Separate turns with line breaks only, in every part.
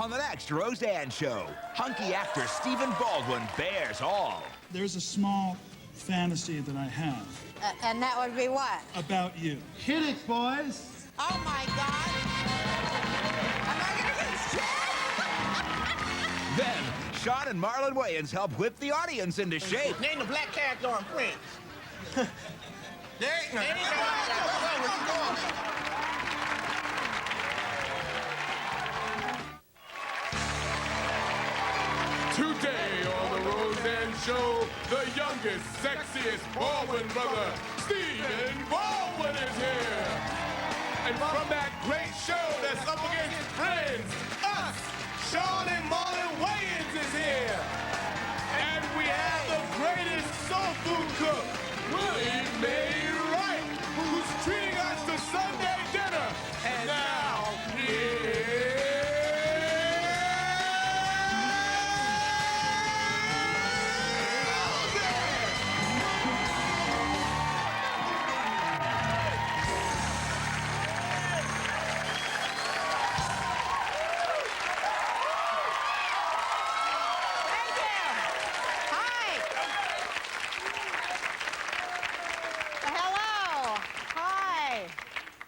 on the next Roseanne show. Hunky actor Stephen Baldwin bears all.
There's a small fantasy that I have.
And that would be what?
About you. Hit it, boys.
Oh, my God. Am I going to get shit?
Then, Sean and Marlon Wayans help whip the audience into shape.
Name the black character on Prince. There ain't no.
Today on the Roseanne Show, the youngest, sexiest Baldwin brother, Stephen Baldwin is here. And from that great show that's up against Friends, us, Sean and Marlon Wayans is here. And we have the greatest soul food cook, Willie Mae Wright, who's treating us to Sunday dinner. And now, here's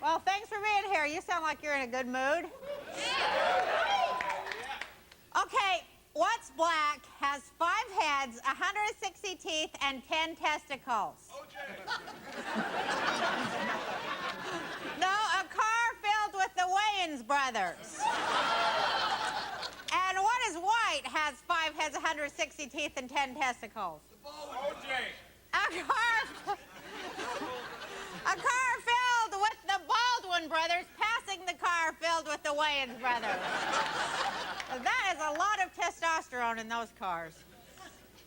Well, thanks for being here. You sound like you're in a good mood. Okay, what's black, has 5 heads, 160 teeth, and 10 testicles? No, a car filled with the Wayans brothers. And what is white, has 5 heads, 160 teeth, and 10 testicles? A car filled with the Baldwin brothers passing the car filled with the Wayans brothers. That is a lot of testosterone in those cars.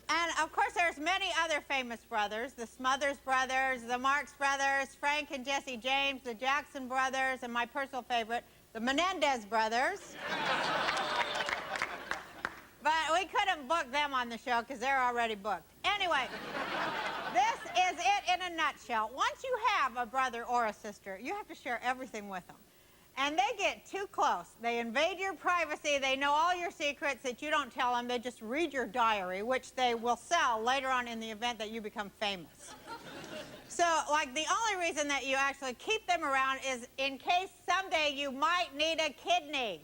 And, of course, there's many other famous brothers. The Smothers brothers, the Marx brothers, Frank and Jesse James, the Jackson brothers, and my personal favorite, the Menendez brothers. But we couldn't book them on the show because they're already booked. Anyway, this is it in a nutshell. Once you have a brother or a sister, you have to share everything with them. And they get too close. They invade your privacy. They know all your secrets that you don't tell them. They just read your diary, which they will sell later on in the event that you become famous. So, like, the only reason that you actually keep them around is in case someday you might need a kidney.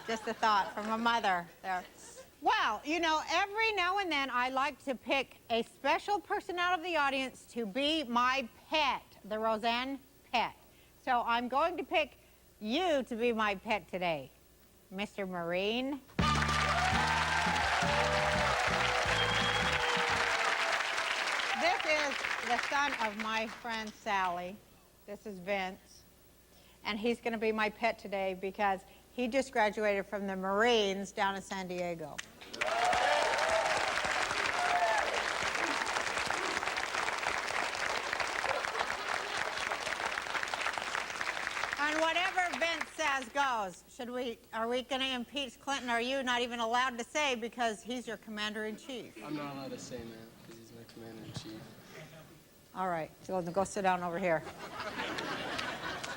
Just a thought from a mother there. Well, you know, every now and then I like to pick a special person out of the audience to be my pet, the Roseanne pet. So I'm going to pick you to be my pet today, Mr. Marine. This is the son of my friend Sally. This is Vince. And he's going to be my pet today because he just graduated from the Marines down in San Diego. And whatever Vince says goes. Are we going to impeach Clinton? Are you not even allowed to say because he's your commander-in-chief?
I'm not allowed to say, man, because he's my commander-in-chief.
All right, so go sit down over here.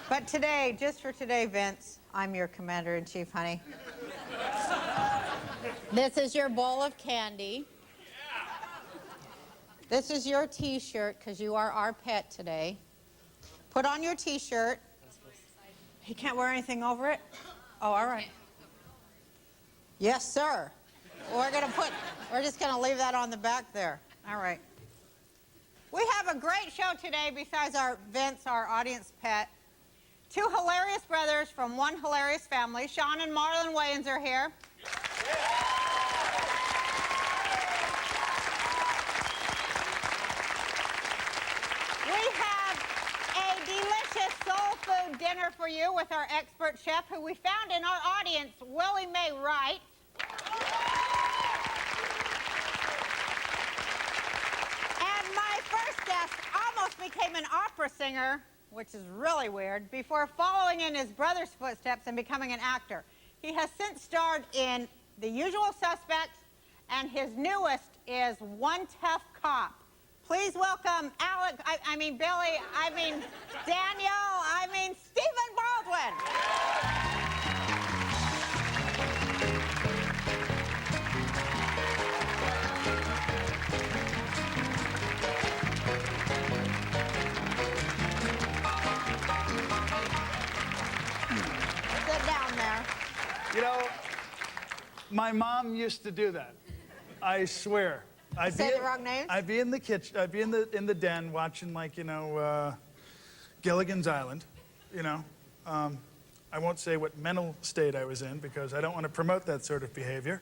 But today, just for today, Vince, I'm your commander-in-chief, honey. This is your bowl of candy. This is your T-shirt, because you are our pet today. Put on your T-shirt. He can't wear anything over it? Oh, all right. Yes, sir. We're just going to leave that on the back there. All right. We have a great show today besides our Vince, our audience pet. 2 hilarious brothers from one hilarious family. Sean and Marlon Wayans are here. We have a delicious soul food dinner for you with our expert chef who we found in our audience, Willie Mae Wright. And my first guest almost became an opera singer, which is really weird, before following in his brother's footsteps and becoming an actor. He has since starred in The Usual Suspects, and his newest is One Tough Cop. Please welcome Billy, Daniel, Stephen Baldwin!
You know, my mom used to do that. I swear. I'd
Say the wrong names?
I'd be in the kitchen. I'd be in the den watching, like, you know, Gilligan's Island. You know, I won't say what mental state I was in because I don't want to promote that sort of behavior.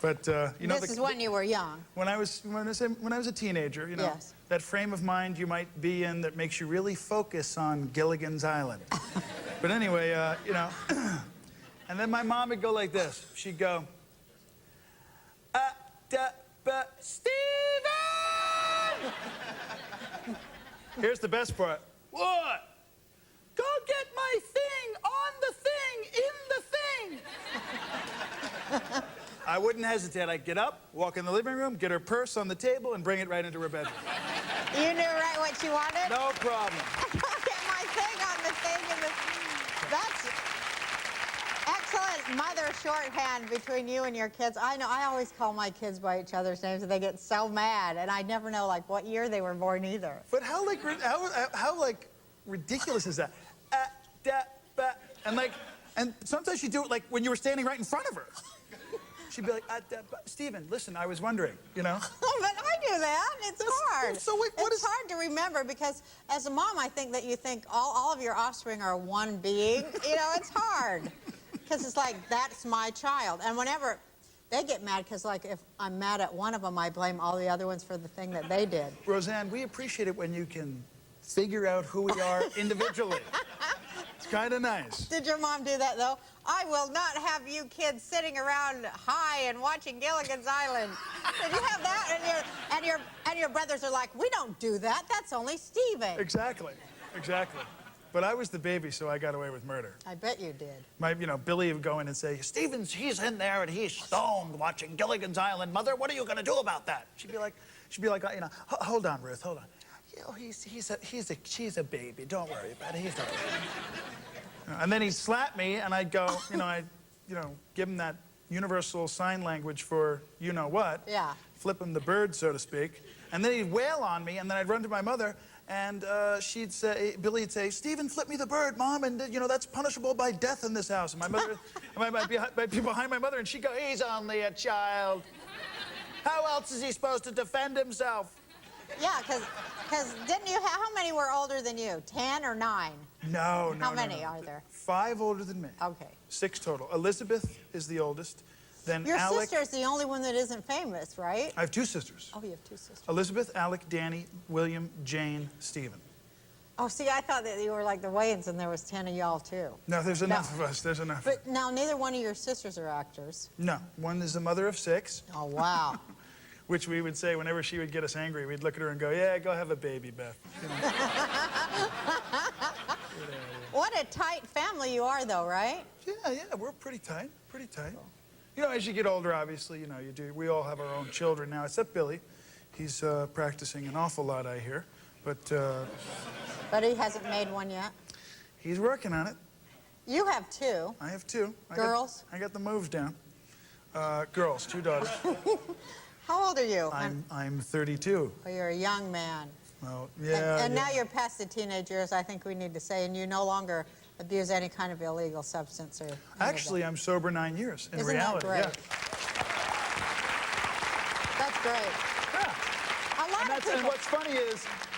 But you know,
this is when you were young.
when I was a teenager, you know,
Yes.
that frame of mind you might be in that makes you really focus on Gilligan's Island. But anyway, you know, and then my mom would go like this. She'd go, Steven! Here's the best part. What? Go get my thing on the thing, in the thing. I wouldn't hesitate. I'd get up, walk in the living room, get her purse on the table, and bring it right into her bedroom.
You knew right what you wanted?
No problem.
Get my thing on the thing and the... That's excellent mother shorthand between you and your kids. I know, I always call my kids by each other's names and they get so mad, and I never know, like, what year they were born either.
But how ridiculous is that? And sometimes you do it like when you were standing right in front of her. She'd be like, Stephen, listen, I was wondering, you know?
But I do that. It's hard.
So wait,
it's hard to remember because as a mom, I think that you think all of your offspring are one being. You know, it's hard. Because it's like, that's my child. And whenever they get mad, because like if I'm mad at one of them, I blame all the other ones for the thing that they did.
Roseanne, we appreciate it when you can figure out who we are individually. It's kind of nice.
Did your mom do that, though? I will not have you kids sitting around high and watching Gilligan's Island. Did you have that? And your brothers are like, we don't do that. That's only Steven.
Exactly. Exactly. But I was the baby, so I got away with murder.
I bet you did.
You know, Billy would go in and say, Steven's, he's in there and he's stoned watching Gilligan's Island. Mother, what are you going to do about that? She'd be like, you know, hold on, Ruth, hold on. You know, she's a baby. Don't worry about it. He's a baby. And then he'd slap me, and I'd go, you know, I'd give him that universal sign language for you know what.
Yeah.
Flip him the bird, so to speak. And then he'd wail on me, and then I'd run to my mother, and Billy would say, Stephen, flip me the bird, Mom, and, you know, that's punishable by death in this house. And my mother, I'd be behind my mother, and she'd go, he's only a child. How else is he supposed to defend himself?
Yeah, because didn't you have, how many were older than you? 10 or 9?
No.
How many are there?
5 older than me.
Okay.
6 total. Elizabeth is the oldest. Then
Your
Alec.
sister's the only one that isn't famous, right?
I have 2 sisters.
Oh, you have 2 sisters.
Elizabeth, Alec, Danny, William, Jane, Stephen.
Oh, see, I thought that you were like the Wayans and there was 10 of y'all, too.
No, there's enough of us. There's enough.
But now, neither one of your sisters are actors.
No. One is a mother of 6.
Oh, wow.
Which we would say whenever she would get us angry, we'd look at her and go, yeah, go have a baby, Beth. You know.
What a tight family you are, though, right?
Yeah, we're pretty tight, pretty tight. You know, as you get older, obviously, you know, we all have our own children now, except Billy. He's practicing an awful lot, I hear. But
he hasn't made one yet.
He's working on it.
You have 2.
I have 2.
Girls?
I got the moves down. Girls, 2 daughters.
How old are you?
I'm 32.
Oh, you're a young man.
Well, yeah.
And now you're past the teenage years, I think we need to say, and you no longer abuse any kind of illegal substance or...
Actually, I'm sober 9 years, in reality.
Isn't that great?
Yeah.
That's great.
Yeah.
A lot of people...
And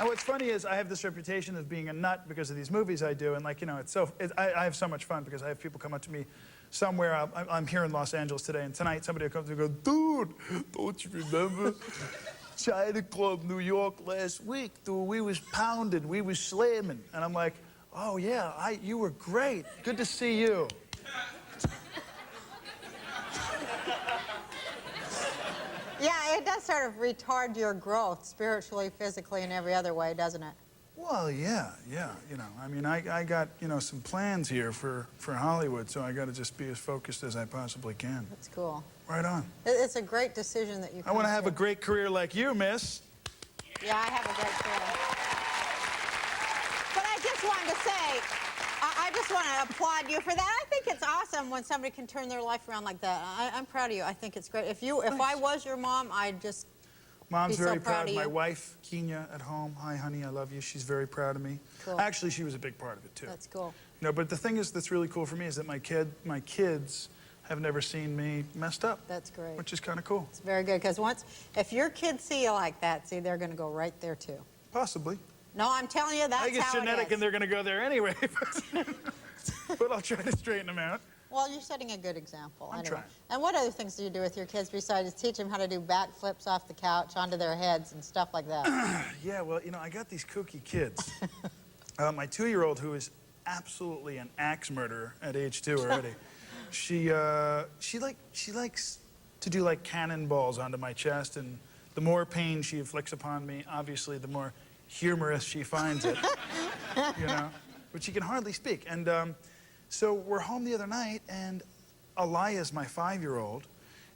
what's funny is I have this reputation of being a nut because of these movies I do, and like, you know, I have so much fun because I have people come up to me somewhere. I'm here in Los Angeles today, and tonight somebody will come to me and go, dude, don't you remember China Club, New York last week? Dude, we was pounding, we was slamming. And I'm like, oh yeah, you were great. Good to see you.
Yeah, it does sort of retard your growth spiritually, physically, and every other way, doesn't it?
Well, yeah, you know, I mean, I got, you know, some plans here for Hollywood, so I got to just be as focused as I possibly can.
That's cool.
Right on.
It's a great decision that you
I want to have a great career like you, miss.
Yeah, I have a great career. But I just wanted to say, I just want to applaud you for that. I think it's awesome when somebody can turn their life around like that. I'm proud of you. I think it's great. If I was your mom, I'd just
Mom's
be
very
so proud of
My
you.
wife, Kenya, at home. Hi, honey, I love you. She's very proud of me.
Cool.
Actually, she was a big part of it, too.
That's cool.
You know, but the thing is that's really cool for me is that my kids have never seen me messed up.
That's great.
Which is kind of cool.
It's very good, because if your kids see you like that, see, they're going to go right there, too.
Possibly.
No, I'm telling you, that's how
I think it's genetic
it is.
and they're going to go there anyway. But I'll try to straighten them out.
Well, you're setting a good example.
I'm
anyway.
trying.
And what other things do you do with your kids besides teach them how to do backflips off the couch onto their heads and stuff like that?
Yeah, well, I got these kooky kids. My 2-year-old, who is absolutely an axe murderer at age 2 already, she likes to do like cannonballs onto my chest, and the more pain she inflicts upon me, obviously, the more humorous she finds it. But she can hardly speak. And so we're home the other night, and Elias, my 5-year-old,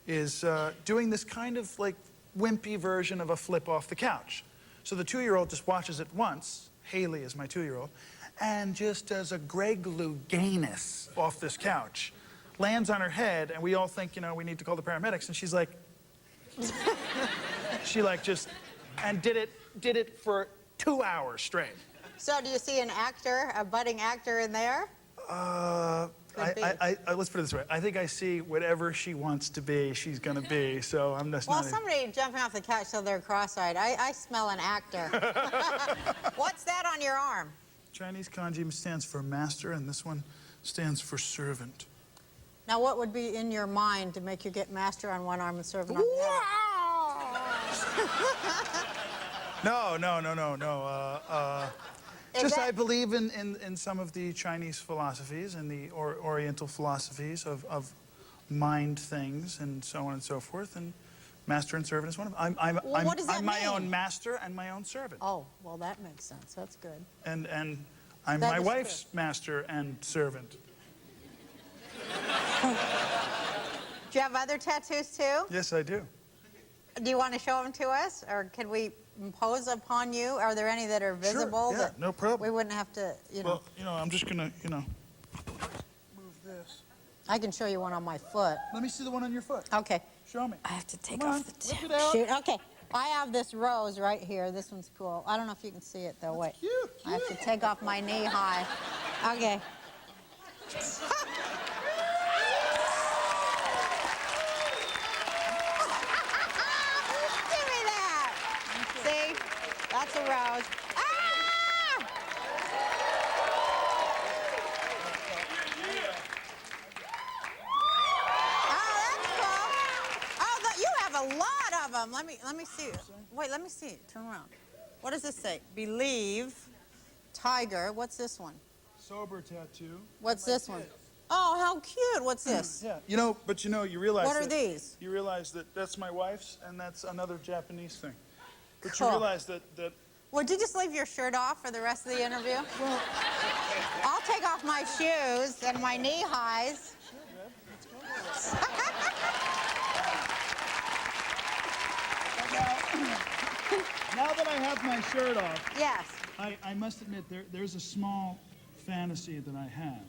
is doing this kind of like wimpy version of a flip off the couch. So the 2-year-old just watches it once. Haley is my 2-year-old, and just does a Greg Louganis off this couch. Lands on her head, and we all think, we need to call the paramedics, and she's like, she like just, and did it for 2 hours straight.
So do you see an actor, a budding actor in there?
Let's put it this way. I think I see whatever she wants to be, she's gonna be, so I'm just
Well,
not...
somebody jumping off the couch so they're cross-eyed. I smell an actor. What's that on your arm?
Chinese kanji stands for master, and this one stands for servant.
Now, what would be in your mind to make you get master on one arm and servant on the other?
No. Just
that-
I believe in some of the Chinese philosophies and the Oriental philosophies of mind things and so on and so forth, and master and servant is one of them.
What does that
I'm my
mean?
own master and my own servant.
Oh, well, that makes sense. That's good.
And I'm
That
my
is
wife's master and servant.
Do you have other tattoos, too?
Yes, I do.
Do you want to show them to us, or can we impose upon you? Are there any that are visible?
yeah,
that
no problem.
We wouldn't have to,
Well, I'm just gonna, move this.
I can show you one on my foot.
Let me see the one on your foot.
Okay.
Show me.
I have to take
Come on,
off the
whip
tip.
it out.
Shoot. Okay. I have this rose right here. This one's cool. I don't know if you can see it, though. Wait.
Cute.
I have to take off my knee high. Okay. Give me that. See? That's a rose. Ah! Oh, that's cool. Oh, you have a lot of them. Let me see. Wait, let me see. Turn around. What does this say? Believe. Tiger. What's this one?
Sober tattoo.
What's this one? Oh, how cute. What's this?
Yeah. You realize
What are
that-
these?
You realize that that's my wife's, and that's another Japanese thing. But
Cool.
you realize that
Would you just leave your shirt off for the rest of the interview? Well, I'll take off my shoes and my knee highs.
now that I have my shirt off,
Yes.
I must admit there's a small fantasy that I have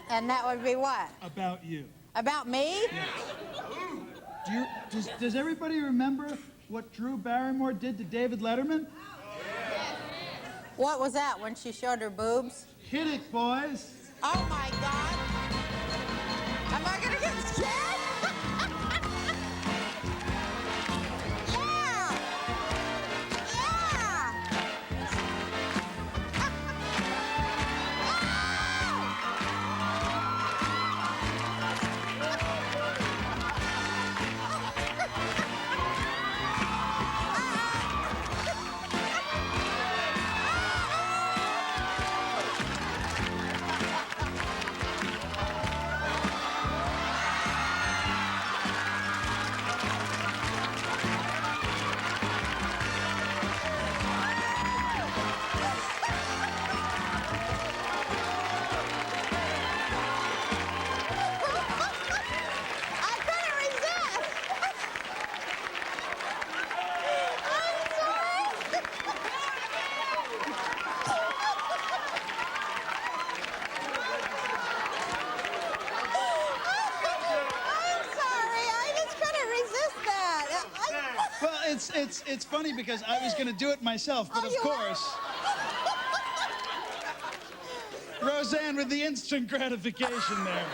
And that would be what?
about you.
About me?
Does everybody remember what Drew Barrymore did to David Letterman?
What was that, when she showed her boobs?
Hit it, boys.
Oh, my God. Am I going to get scared? Yeah. Yeah. I couldn't resist. I'm sorry. I just couldn't resist that.
Well, it's funny because I was going to do it myself, but
Oh,
of
you
course, Roseanne with the instant gratification there.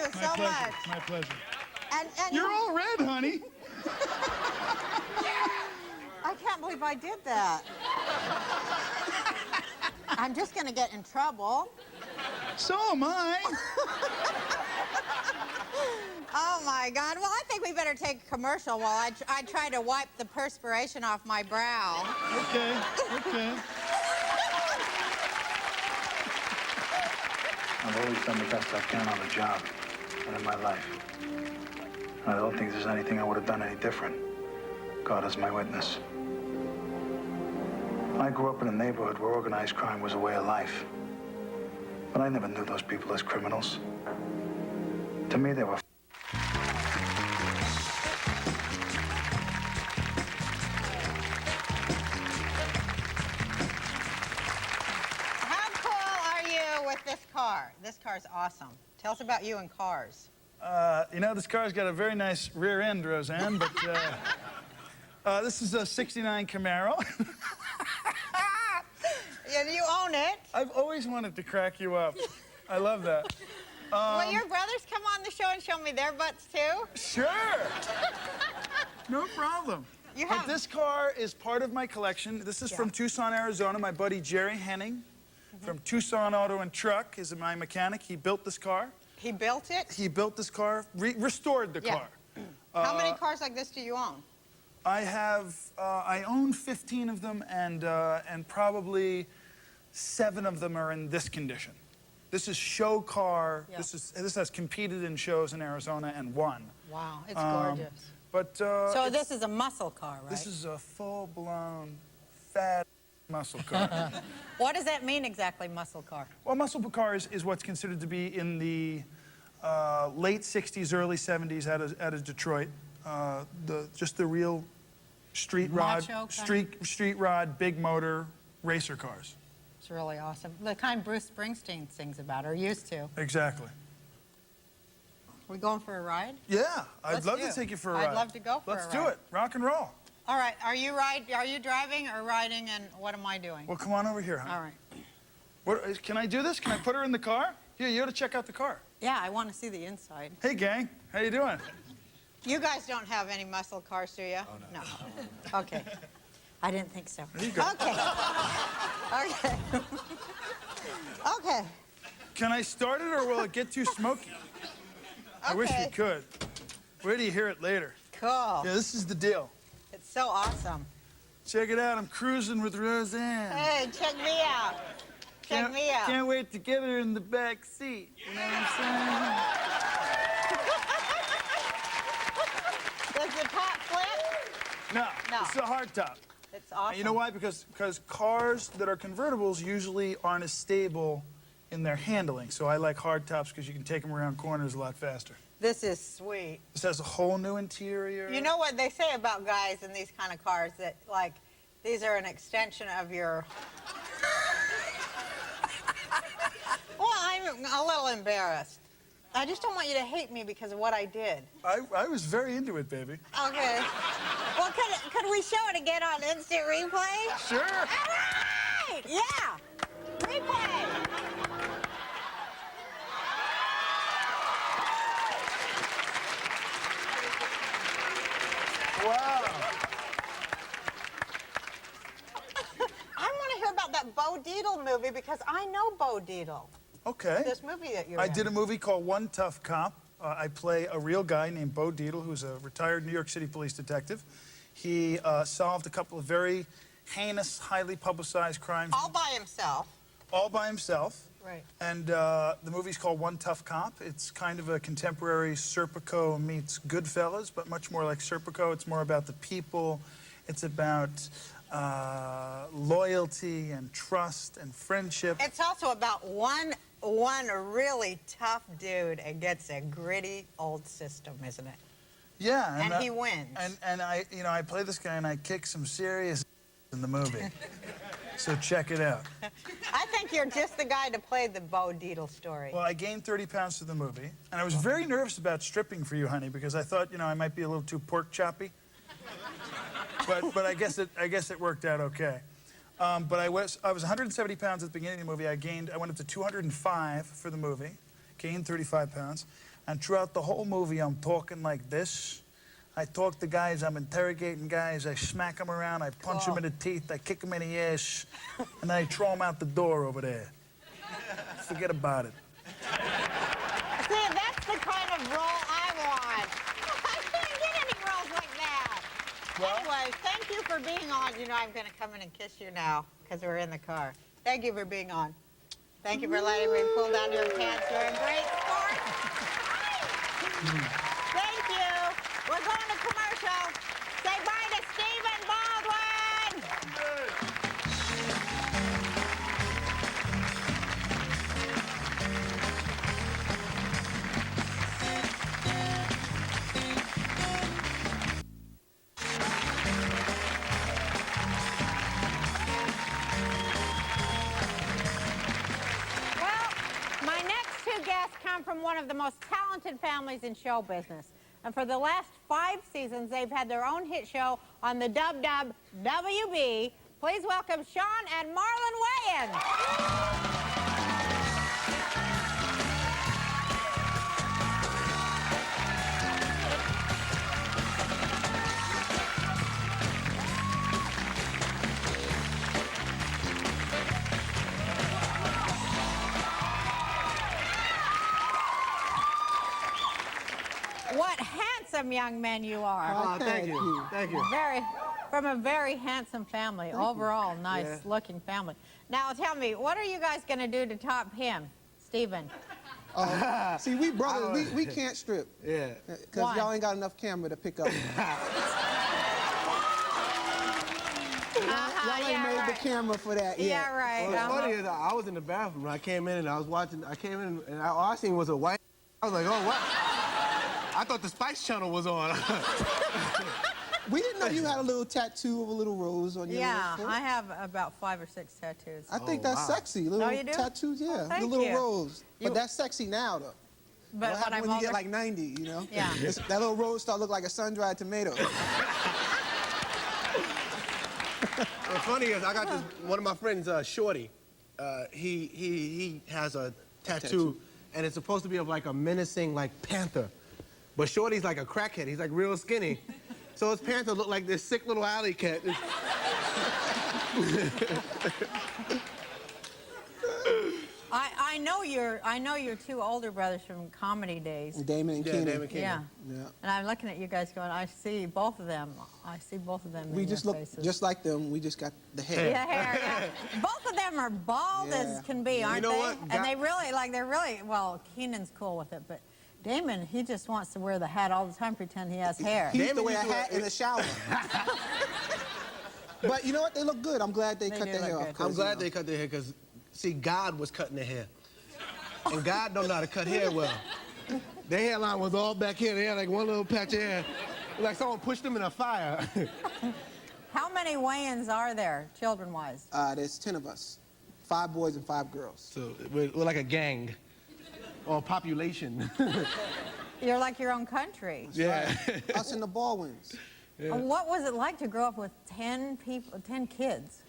you
My
so
pleasure.
much.
My pleasure.
And
You're all red, honey.
I can't believe I did that. I'm just going to get in trouble.
So am I.
Oh, my God. Well, I think we better take a commercial while I try to wipe the perspiration off my brow.
Okay, okay.
I've always done the best I can on the job and in my life. I don't think there's anything I would have done any different. God is my witness. I grew up in a neighborhood where organized crime was a way of life. But I never knew those people as criminals. To me, they were
How cool are you with this car? This car's awesome. Tell us about you and cars.
You know, this car's got a very nice rear end, Roseanne, but this is a '69 Camaro.
Yeah, you own it.
I've always wanted to crack you up. I love that.
Will your brothers come on the show and show me their butts, too?
Sure. No problem.
You
But
have...
this car is part of my collection. This is from Tucson, Arizona. My buddy Jerry Henning from Tucson Auto and Truck is my mechanic. He built this car.
He built it?
He built this car, restored the
Yeah.
car.
How many cars like this do you own?
I own 15 of them, and probably 7 of them are in this condition. This is show car.
Yeah.
This has competed in shows in Arizona and won.
Wow, it's gorgeous.
But
So this is a muscle car, right?
this is a full-blown fat muscle car.
What does that mean exactly, muscle car?
Well, muscle car is what's considered to be in the late '60s, early '70s out of Detroit. Just the real street rod,
Macho
street rod, big motor racer cars.
It's really awesome. The kind Bruce Springsteen sings about, or used to.
Exactly.
We going for a ride?
Yeah, I'd
Let's
love
do.
to take you for a
I'd
ride.
love to go for a
Let's do
ride.
it. Rock and roll.
All right, are you driving or riding, and what am I doing?
Well, come on over here, honey.
All right.
Can I do this? Can I put her in the car? Yeah, you ought to check out the car.
Yeah, I want to see the inside.
Hey, gang. How you doing?
You guys don't have any muscle cars, do you? Oh, no. Okay. I didn't think so.
There you go.
Okay. Okay. Okay.
Can I start it, or will it get too smoky? I wish we
Okay.
could. Wait till you hear it later.
Cool.
Yeah, this is the deal.
It's so awesome.
Check it out. I'm cruising with Roseanne.
Hey, check me out. Check me out.
Can't wait to get her in the back seat. You know what I'm
Does the top flip?
saying? No,
No.
it's a hard top.
It's awesome.
And you know why? Because cars that are convertibles usually aren't as stable in their handling. So I like hard tops because you can take them around corners a lot faster.
This is sweet.
This has a whole new interior.
You know what they say about guys in these kind of cars, that, like, these are an extension of your... Well, I'm a little embarrassed. I just don't want you to hate me because of what I did.
I was very into it, baby.
Okay. Well, could we show it again on instant replay?
Sure.
All right! Yeah! Replay!
Wow.
I want to hear about that Bo Dietl movie because I know Bo Dietl.
Okay.
This movie that you're
I
in.
did a movie called One Tough Cop. I play a real guy named Bo Dietl, who's a retired New York City police detective. He solved a couple of very heinous, highly publicized crimes.
All by himself.
All by himself.
Right.
And the movie's called One Tough Cop. It's kind of a contemporary Serpico meets Goodfellas, but much more like Serpico. It's more about the people. It's about loyalty and trust and friendship.
It's also about one really tough dude against a gritty old system, isn't it?
Yeah.
And he wins.
And I play this guy and I kick some serious in the movie. So check it out.
I think you're just the guy to play the Bo Dietl story.
Well, I gained 30 pounds for the movie, and I was very nervous about stripping for you, honey, because I thought, I might be a little too pork choppy. But I guess it worked out okay. But I was 170 pounds at the beginning of the movie. I went up to 205 for the movie, gained 35 pounds. And throughout the whole movie, I'm talking like this. I talk to guys, I'm interrogating guys, I smack them around, I punch them in the teeth, I kick them in the ass, and then I throw them out the door over there. Forget about it.
See, that's the kind of role I want. I can't get any roles like that.
Well,
Anyway, thank you for being on. You know, I'm going to come in and kiss you now because we're in the car. Thank you for being on. Thank you for letting me pull down your pants. You're a great sport. Thank you. We're going to commercial. Say bye to Stephen Baldwin. Well, my next two guests come from one of the most talented families in show business. And for the last 5 seasons, they've had their own hit show on the dub-dub WB. Please welcome Sean and Marlon Wayans. What handsome young men you are.
Oh, thank you. Thank you.
From a very handsome family. Overall, nice looking family. Now tell me, what are you guys going to do to top him, Stephen?
See, we brothers, we can't strip.
Yeah.
Because
Why?
y'all ain't got enough camera to pick up. Y'all ain't made the camera for that yet.
Yeah, right.
What's funny is I was in the bathroom. I came in and I was watching. I came in and all I seen was a white. I was like, oh, what? I thought the Spice Channel was on.
We didn't know you had a little tattoo of a little rose on your
Yeah,
little foot.
I have about 5 or 6 tattoos.
I think that's sexy. Little
you do?
tattoos, yeah.
Oh, thank
the little
you.
rose.
You-
But that's sexy now, though.
But
What happens
I'm
when you
older,
get like 90, you know?
Yeah.
That little rose start look like a sun-dried tomato.
What's funny is I got this one of my friends, Shorty. He has a tattoo, and it's supposed to be of like a menacing like panther, but Shorty's like a crackhead. He's like real skinny, so his panther looked like this sick little alley cat.
I know your 2 older brothers from comedy days.
Damon and Keenan.
Damon Keenan.
Yeah.
Yeah.
And I'm looking at you guys going, I see both of them. I see both of them
We
in
just
your
look
faces.
just like them. We just got the hair.
Yeah, hair, yeah. Both of them are bald
Yeah.
as can be, aren't
know
they?
what?
And they really, well, Keenan's cool with it, but Damon, he just wants to wear the hat all the time, pretend he has hair.
He used to
Damon
wear a
used to
hat
wear-
in the shower. But you know what? They look good. I'm glad they
They
cut
do
their
look
hair
good.
off. 'cause,
I'm glad
you know,
they cut their hair because, see, God was cutting their hair, and God don't know how to cut hair well. Their hairline was all back here. They had like one little patch of hair, like someone pushed them in a fire.
How many Wayans are there, children-wise?
There's 10 of us. 5 boys and 5 girls.
So we're like a gang, or population.
You're like your own country.
Yeah.
Us and the Baldwins.
What was it like to grow up with 10 people, 10 kids?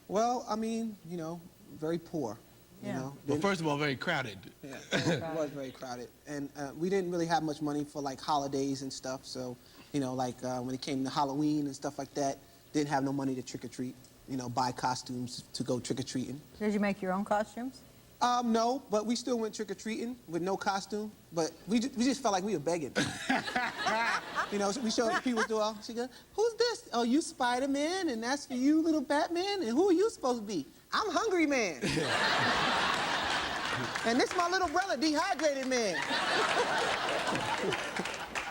Well, I mean, you know, very poor. You
Yeah.
know,
Well, first of all, very crowded.
yeah, it was very crowded, and we didn't really have much money for like holidays and stuff. So, you know, like when it came to Halloween and stuff like that, didn't have no money to trick or treat. You know, buy costumes to go trick or treating.
Did you make your own costumes?
No, but we still went trick or treating with no costume. But we just felt like we were begging. You know, so we showed the people through all. She goes, "Who's this? Oh, you Spider-Man, and that's for you, little Batman. And who are you supposed to be? I'm Hungry Man. And this my little brother, Dehydrated Man."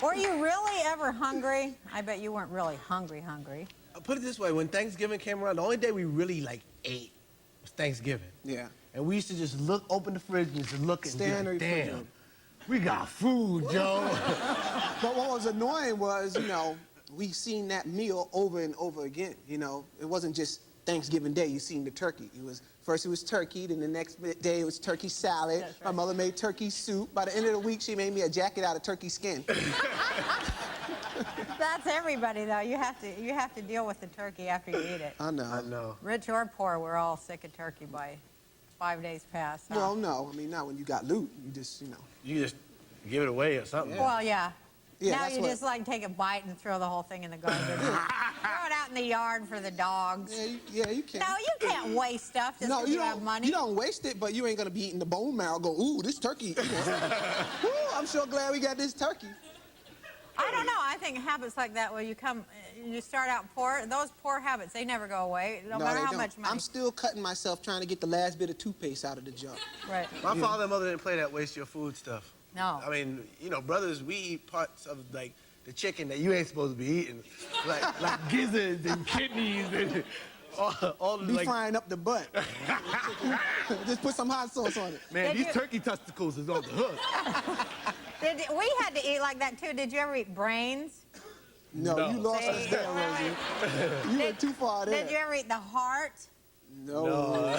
Were you really ever hungry? I bet you weren't really hungry.
Put it this way: when Thanksgiving came around, the only day we really like ate was Thanksgiving.
Yeah.
And we used to just look, open the fridge, and just look and
Stand
be like,
or
damn,
refrigerator.
we got food, Joe.
But what was annoying was, you know, we seen that meal over and over again. You know, it wasn't just Thanksgiving Day. You seen the turkey. First it was turkey, then the next day it was turkey salad.
That's right.
My mother made turkey soup. By the end of the week, she made me a jacket out of turkey skin.
That's everybody, though. You have to deal with the turkey after you eat it.
I know.
I know.
Rich or poor, we're all sick of turkey by 5 days past. Huh?
Well, no. I mean, not when you got loot. You just, you know.
You just give it away or something.
Well, yeah.
Yeah,
Now
that's
you
what-
just like take a bite and throw the whole thing in the garbage. Throw it out in the yard for the dogs.
Yeah, you can.
No, you can't waste stuff just because you have money.
You don't waste it, but you ain't gonna be eating the bone marrow. Go, ooh, this turkey. Ooh, I'm sure glad we got this turkey.
I don't know. I think habits like that where you start out poor, those poor habits, they never go away, no matter
they
how
don't.
much money.
I'm still cutting myself trying to get the last bit of toothpaste out of the jar.
Right.
My father and mother didn't play that waste your food stuff.
No.
I mean, you know, brothers, we eat parts of, like, the chicken that you ain't supposed to be eating. Like gizzards and kidneys and all the,
Be
like...
frying up the butt. Just put some hot sauce on it.
Man,
Did
these
you-
turkey testicles is on the hook.
We had to eat like that, too. Did you ever eat brains?
No,
No.
you lost us there, Rosie. You went too far there.
Did you ever eat the heart?
No.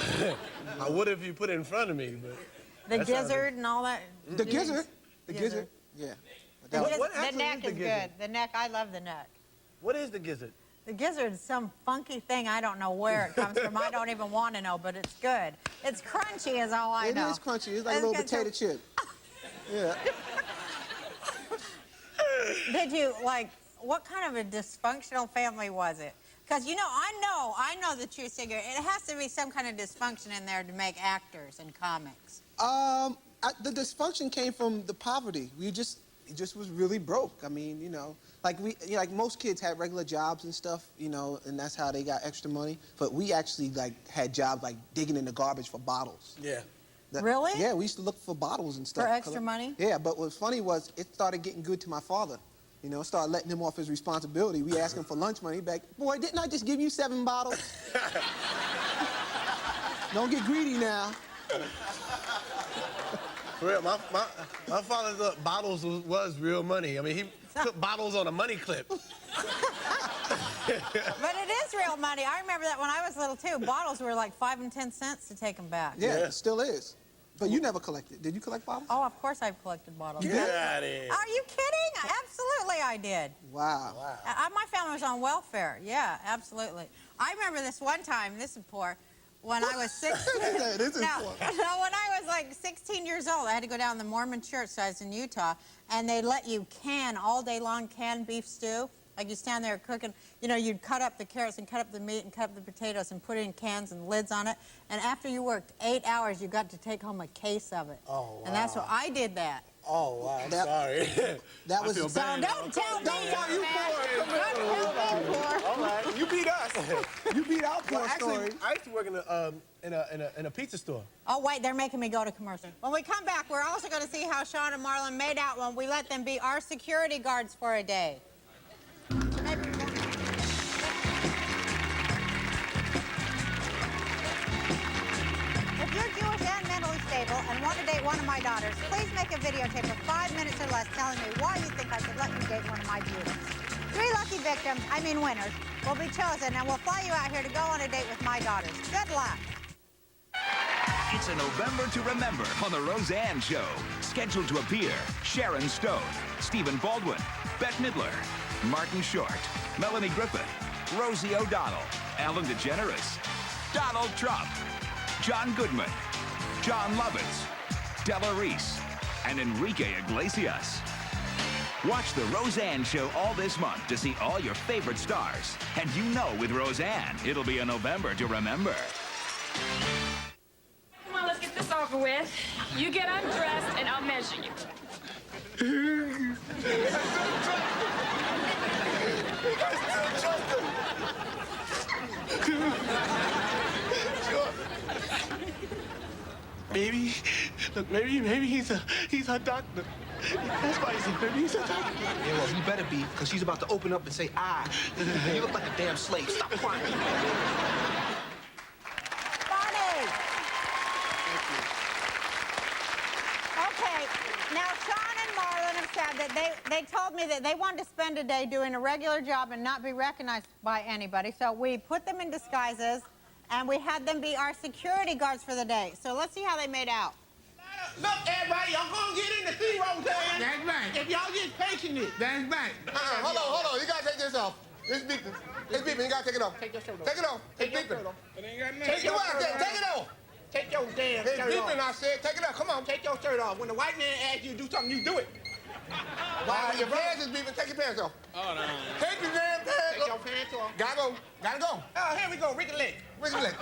I would if you put it in front of me, but...
The
That sounds
gizzard and all that?
The gizzard. The
Gizzard.
gizzard. Yeah.
The,
That was-
What
the
actually
neck
is the
is
gizzard?
good. The neck, I love the neck.
What is the gizzard?
The gizzard is some funky thing. I don't know where it comes from. I don't even want to know, but it's good. It's crunchy is all I
It
know.
is crunchy. It's like a little
got some-
potato chip. Yeah.
Did you, like, what kind of a dysfunctional family was it? Because, you know I know the true secret. It has to be some kind of dysfunction in there to make actors in comics.
The dysfunction came from the poverty. It just was really broke. I mean, you know, like most kids had regular jobs and stuff, you know, and that's how they got extra money. But we actually like had jobs like digging in the garbage for bottles.
Yeah.
Really?
Yeah, we used to look for bottles and stuff.
For extra money?
Yeah, but what's funny was it started getting good to my father. You know, started letting him off his responsibility. We asked him for lunch money back. Boy, didn't I just give you 7 bottles? Don't get greedy now.
For real, my father thought bottles was real money. I mean, he put bottles on a money clip.
But it is real money. I remember that when I was little, too. Bottles were like 5 and 10 cents to take them back.
Yeah, it still is. But you never collected. Did you collect bottles?
Oh, of course I've collected bottles.
Get out of here.
Are you kidding? Absolutely I did.
Wow.
My family was on welfare. Yeah, absolutely. I remember this one time, this is poor, when I was 16.
This is
No,
poor.
no, when I was like 16 years old, I had to go down to the Mormon church, so I was in Utah, and they let you all day long, can beef stew. Like you stand there cooking, you know, you'd cut up the carrots and cut up the meat and cut up the potatoes and put it in cans and lids on it. And after you worked 8 hours, you got to take home a case of it.
Oh, wow.
And that's what I did that.
Oh, wow, I'm
That-
sorry.
That was
feel
So
bad.
don't tell me.
Don't tell you
man.
poor.
Don't tell me poor.
All right.
You beat us. You beat our poor
Well, actually,
story.
I used to work in a pizza store.
Oh, wait, they're making me go to commercial. When we come back, we're also going to see how Sean and Marlon made out when we let them be our security guards for a day. If you're Jewish and mentally stable and want to date one of my daughters, please make a videotape of 5 minutes or less telling me why you think I should let you date one of my beauties. 3 lucky victims, winners, will be chosen, and we'll fly you out here to go on a date with my daughters. Good luck.
It's a November to remember on The Roseanne Show. Scheduled to appear Sharon Stone, Stephen Baldwin, Bette Midler, Martin Short, Melanie Griffith, Rosie O'Donnell, Ellen DeGeneres, Donald Trump, John Goodman, John Lovitz, Della Reese, and Enrique Iglesias. Watch The Roseanne Show all this month to see all your favorite stars. And you know with Roseanne, it'll be a November to remember.
Come on, let's get this over with. You get undressed and I'll measure you.
Maybe, look, maybe he's a doctor. That's why he's maybe he's a doctor.
Yeah, well, you better be, because she's about to open up and say, ah. You look like a damn slave. Stop crying.
Bonnie! Okay, now Sean and Marlon have said that they told me that they wanted to spend a day doing a regular job and not be recognized by anybody. So we put them in disguises and we had them be our security guards for the day. So let's see how they made out.
Look, everybody, y'all gonna get in the sea, Roseanne.
That's right.
If y'all just patient it.
That's right.
Hold on. You gotta take this off. It's beeping. It's beeping. You gotta take it off. Take your shirt off. Take it off. It's beeping.
It ain't got nothing.
Take it off. Take your damn
It's
shirt
deep
off.
in, I said. Take it out. Come on.
Take your shirt off. When the white man asks you to do something, you do it.
Why your pants is beeping? Take your pants off.
Oh, no.
Take your damn pants
Take your
off.
pants off.
Gotta go. Gotta go.
Oh, here we go, Ricky Lake.
Ricky Lake.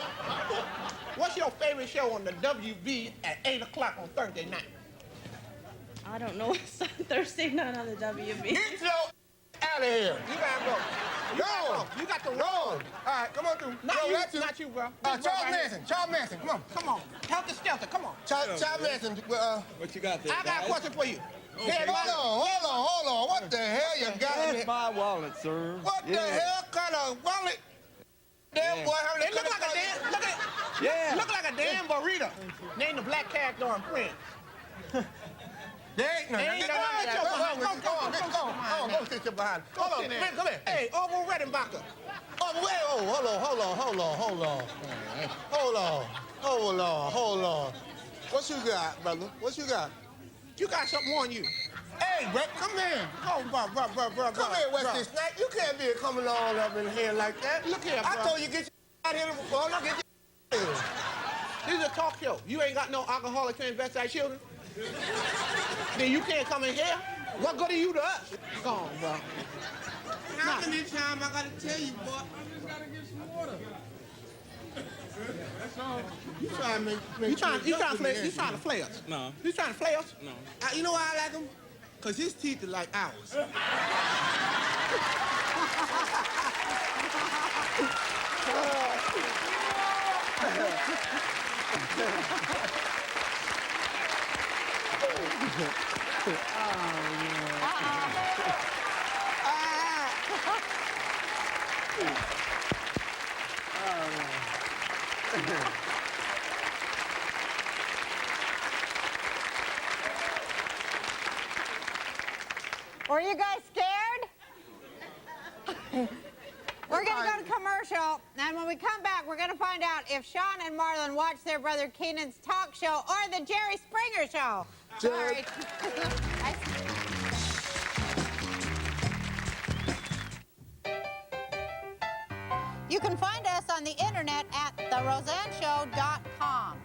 What's your favorite show on the WB at 8 o'clock on Thursday night?
I don't know what's on Thursday night on the WB.
Get your out of here.
You gotta go.
Go.
You got to
Go.
roll.
All right, come on through.
Not
Go,
you,
that's
not you, bro.
Charles Manson. Charles Manson. Come on.
Come on. Helter Skelter, come on.
Charles Manson.
What you got there,
I got a question for you.
Okay.
Hold on. What the hell you got in
That's
there?
my wallet, sir.
What the hell kind of wallet? Damn boy, how
It look like a damn, look at,
Yeah.
look like a damn burrito. Name the black character on print.
There ain't nothing.
Ain't
Go
nothing.
on, go sit your behind. Hold on,
sit
man,
down.
come here.
Hey, Orville Redenbacher.
Hold on. What you got, brother? What you got?
You got something on you.
Hey, Brett, come here.
Oh, bro.
Come here, Wesley Snipes. You can't be coming on up in here like that.
Look here,
I
bro.
told you get your out here before. Look, get your here.
This is a talk show. You ain't got no alcoholic transvestite children? Then you can't come in here? What good are you to us? Go on, bro.
How many times I gotta tell you, boy? I just gotta get some water. That's all. You trying to make
You trying to flay us?
No.
You trying to flay us?
No.
You know why I like him? Because his teeth are like ours.
Were you guys scared? We're going to go to commercial, and when we come back, we're going to find out if Sean and Marlon watched their brother Keenan's talk show or the Jerry Springer show. Sorry. You can find us on the internet at theroseanneshow.com.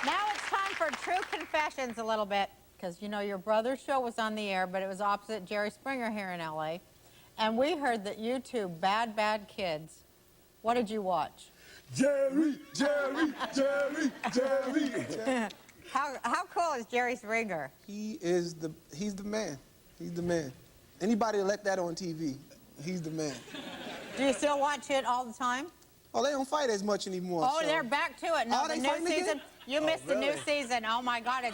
Now it's time for True Confessions a little bit, because you know your brother's show was on the air, but it was opposite Jerry Springer here in LA. And we heard that you two bad kids. What did you watch?
Jerry.
How cool is Jerry Springer?
He's the man. He's the man. Anybody that let that on TV, he's the man.
Do you still watch it all the time?
Oh, they don't fight as much anymore.
Oh,
so.
they're back to it. No,
Oh,
the
they
new
fighting
season.
again?
You missed the new season. Oh my God,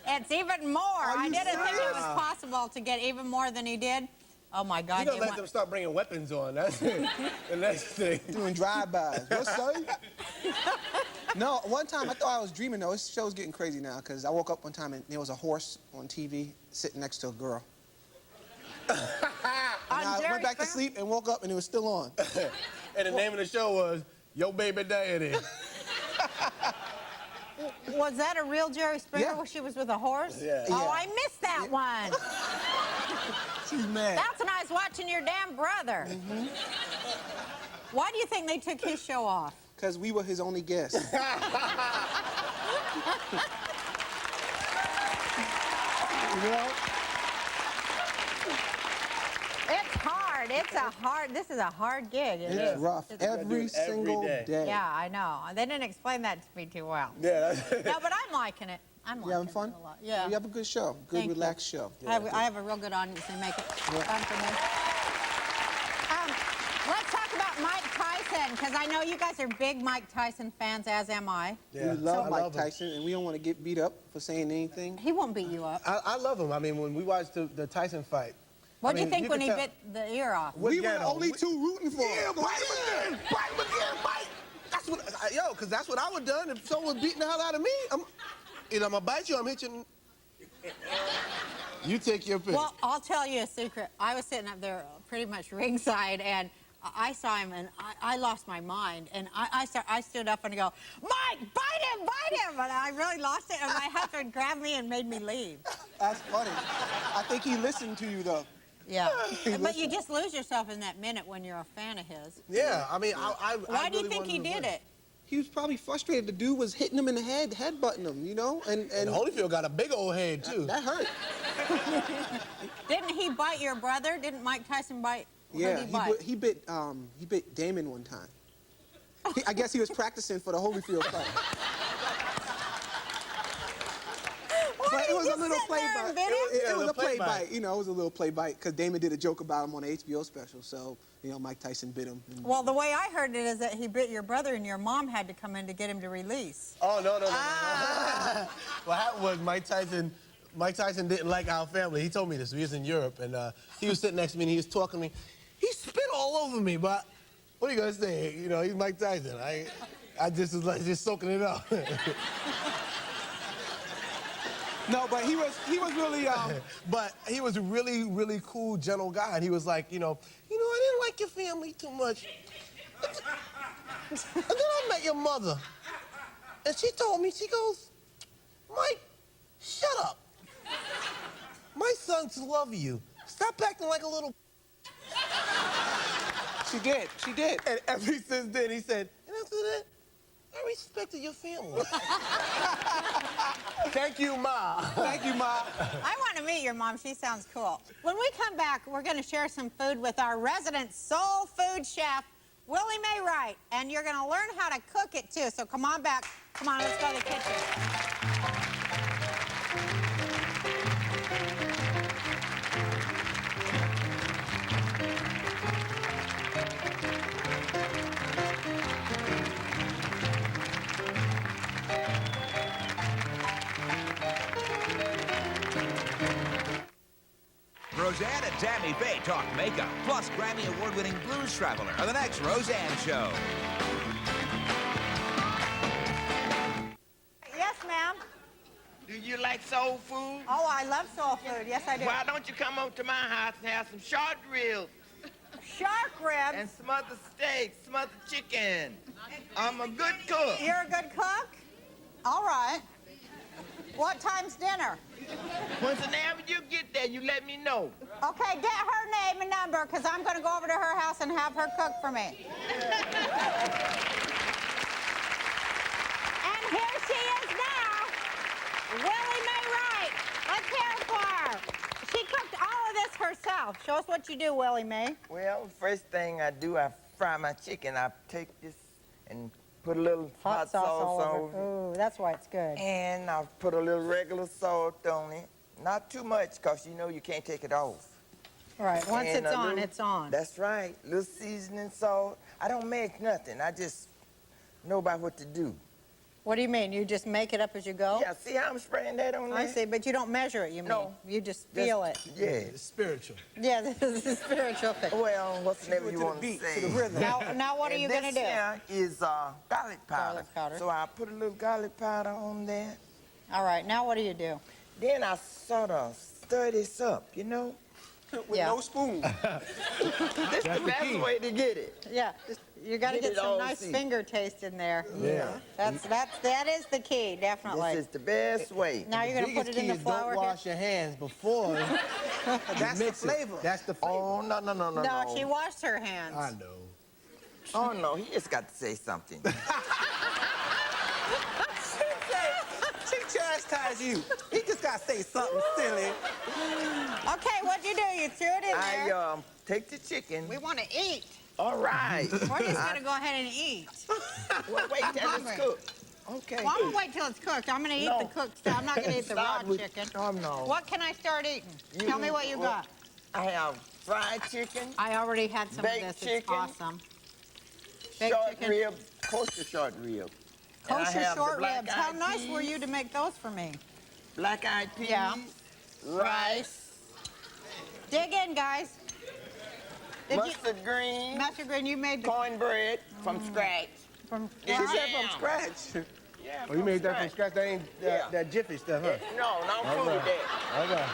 it's even more. I
you
didn't think it
serious?
was possible to get even more than he did. Oh my God.
You don't
they
let
want-
them start bringing weapons on. That's it. The next thing.
Doing drive-bys. What's up? No, one time I thought I was dreaming, though. This show's getting crazy now, because I woke up one time and there was a horse on TV sitting next to a girl. And I
Jerry
went back to
Springer?
sleep and woke up and it was still on.
And the name of the show was Yo Baby Daddy.
Was that a real Jerry Springer
Yeah.
where she was with a horse?
Yeah.
Oh,
Yeah.
I missed that one.
She's mad.
That's when I was watching your damn brother. Why do you think they took his show off?
Because we were his only guests.
It's hard. This is a hard gig. It
It's
is.
rough.
It's-
Every single
day.
Yeah, I know. They didn't explain that to me too well.
Yeah, that's
No, but I'm liking it. I'm liking
You having
it
fun?
a lot. Yeah.
You have a good show. Good,
Thank you.
relaxed show.
I have a real good audience. They make it fun for me. Let's talk about Mike Tyson, because I know you guys are big Mike Tyson fans, as am I.
Yeah,
We love
I
Mike
love him.
Tyson, and we don't want to get beat up for saying anything.
He won't beat you up.
I love him. I mean, when we watched the Tyson fight.
What do you
mean,
think when
could
he
tell-
bit the ear off?
We were the
ghetto.
only two rooting for him.
Yeah, bite him again, bite.
That's what, because that's what I would have done if someone was beating the hell out of me. I'm gonna bite you. I'm hitting. You take your pick.
Well, I'll tell you a secret. I was sitting up there pretty much ringside, and I saw him, and I lost my mind. And I stood up and I go, Mike, bite him, bite him! And I really lost it, and my husband grabbed me and made me leave.
That's funny. I think he listened to you, though.
Yeah. But you just lose yourself in that minute when you're a fan of his.
Yeah, I mean,
Why do you think he did it?
He was probably frustrated. The dude was hitting him in the head, headbutting him, you know? And
Holyfield got a big old head, too.
That hurt.
Didn't he bite your brother? Didn't Mike Tyson bite?
Yeah, he bit Damon one time. I guess he was practicing for the Holyfield fight. But it was a little play bite. It was a play bite. You know, it was a little play bite because Damon did a joke about him on an HBO special. So, you know, Mike Tyson bit him.
Well, the way I heard it is that he bit your brother and your mom had to come in to get him to release.
Oh, no. What happened was Mike Tyson didn't like our family. He told me this. We was in Europe, and he was sitting next to me, and he was talking to me. He spit all over me, but what are you going to say? You know, he's Mike Tyson. I just was like, just soaking it up.
No, but he was really
but he was a really, really cool, gentle guy. And he was like, I didn't like your family too much. And then I met your mother. And she told me, she goes, Mike, shut up. My sons love you. Stop acting like a little.
She did.
And ever since then, he said, and after that, I respected your family. Thank you, Ma.
Thank you, Ma.
I want to meet your mom. She sounds cool. When we come back, we're going to share some food with our resident soul food chef, Willie Mae Wright. And you're going to learn how to cook it, too. So come on back. Come on, let's go to the kitchen.
Roseanne and Tammy Faye talk makeup, plus Grammy Award-winning blues traveler on the next Roseanne Show.
Yes, ma'am.
Do you like soul food?
Oh, I love soul food. Yes, I do.
Why don't you come over to my house and have some short ribs?
Shark ribs?
And some other steak, some other chicken. I'm a good cook.
You're a good cook? All right. What time's dinner?
Whenever you get there, you let me know.
Okay, get her name and number, because I'm going to go over to her house and have her cook for me. And here she is now, Willie Mae Wright. Let's hear it for her. She cooked all of this herself. Show us what you do, Willie Mae.
Well, first thing I do, I fry my chicken. I take this and put a little hot sauce
all
over it.
Ooh, that's why it's good.
And I'll put a little regular salt on it. Not too much, because you know you can't take it off.
Right, once
And
it's
a
on,
little-
it's on.
That's right. Little seasoning salt. I don't make nothing. I just know about what to do.
What do you mean? You just make it up as you go?
Yeah, see how I'm spraying that on there?
I see, but you don't measure it, you mean?
No.
You just feel it.
Yeah.
It's spiritual.
Yeah, this is spiritual thing.
Well, whatever you want to say.
to the rhythm.
Now what are you going to do?
This here is garlic powder.
Garlic powder.
So I put a little garlic powder on there.
All right, now what do you do?
Then I sort of stir this up, you know?
With no spoon.
This is the best way to get it.
Yeah, you got to
Get
get
it
some
all
nice
seasoned.
finger taste in there.
Yeah.
That is the key, definitely.
This is the best way.
Now you're going to put it in the flour.
Don't wash your hands before you
That's the
mix it.
flavor.
That's the flavor.
Oh, no.
No, she washed her hands.
I know.
Oh, no, he just got to say something.
She chastised you. He just got to say something silly.
Okay, what'd you do? You threw it in there.
I take the chicken.
We want to eat.
All right.
We're just going to go ahead and eat.
Well, wait till it's
hungry.
cooked. Okay.
Well, I'm going to wait till it's cooked. I'm going to eat the cooked stuff. I'm not going to eat the raw
Start with-
chicken.
Oh, no.
What can I start eating? Tell me what you got.
I have fried chicken,
I already had some of
baked
this. It's
chicken,
awesome. Baked
short
chicken.
rib, kosher short rib. And I
Kosher
have the
short ribs.
black-eyed
How nice were
peas,
you to make those for me?
Black-eyed peas,
Yeah.
rice,
Dig in, guys. Did
mustard green,
Mustard Green, you made the
cornbread from scratch.
from
Yeah.
She said from scratch.
Yeah,
Oh, you made that from scratch? That ain't that jiffy stuff, huh?
No, I'm cool with that.
Okay.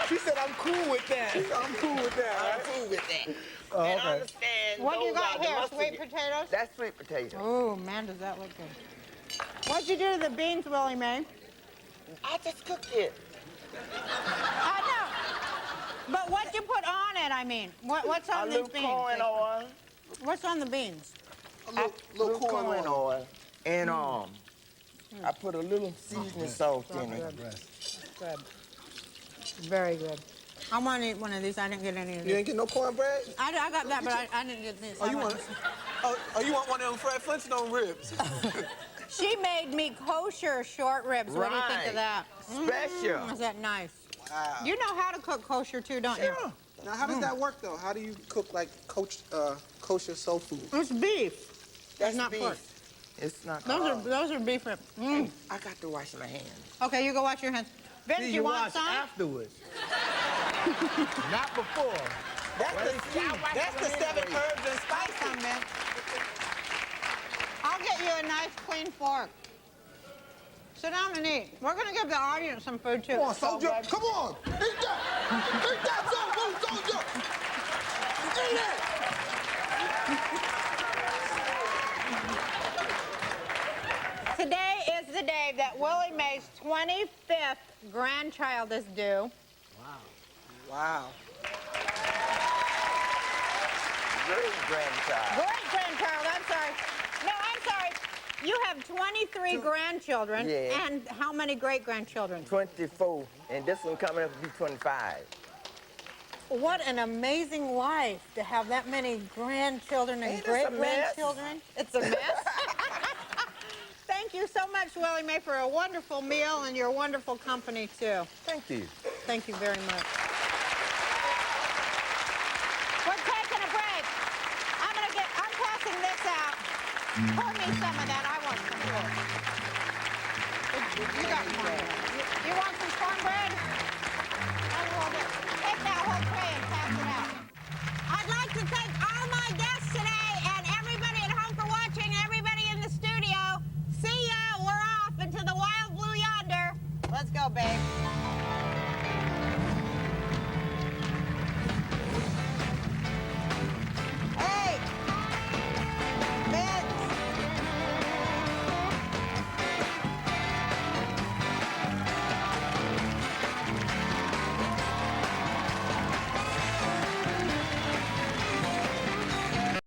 She said, I'm cool with that. I'm cool with that,
I'm
right?
cool with that.
Oh,
And
okay.
understand And
What do you
those
got
are the
here?
mustard-
Sweet potatoes?
That's sweet potato.
Oh, man, does that look good. What'd you do to the beans, Willie Mae?
I just cooked it.
I know. But what'd you put on it, I mean? What's on
A
these
little
beans?
corn oil.
What's on the beans?
A little corn oil. And I put a little seasoning salt in it.
Good. Very good. I want to eat one of these. I didn't get any of these.
You ain't get no cornbread?
I got that, but I didn't get this.
Oh, you want one of them Fred Flintstone ribs?
She made me kosher short ribs. What do you think of that?
Special.
Is that nice?
Wow.
You know how to cook kosher too, don't you?
Now, how does that work, though? How do you cook, like, kosher soul food?
It's beef.
That's
not
beef.
pork.
It's not.
Those are beef ribs.
I got to wash my hands.
Okay, you go wash your hands. Vince,
See,
you want
wash
some?
afterwards. Not before.
That's the 7 herbs and spices, man.
I'll get you a nice clean fork. Sit down and eat. We're gonna give the audience some food too.
Come on, soldier. Come on. Eat that. Eat that, soldier. Eat it.
Today is the day that Willie Mae's 25th grandchild is due.
Wow.
Great grandchild.
Great grandchild, I'm sorry. No, I'm sorry. You have 23 grandchildren.
Yeah.
And how many great-grandchildren?
24. And this one coming up to be 25.
What an amazing life to have that many grandchildren and
Ain't this a mess?
great-grandchildren. It's a mess. Thank you so much, Willie Mae, for a wonderful meal and your wonderful company, too.
Thank you.
Thank you very much. We're taking a break. I'm passing this out. Pour me some of that. I want some more. You got cornbread. You want some cornbread?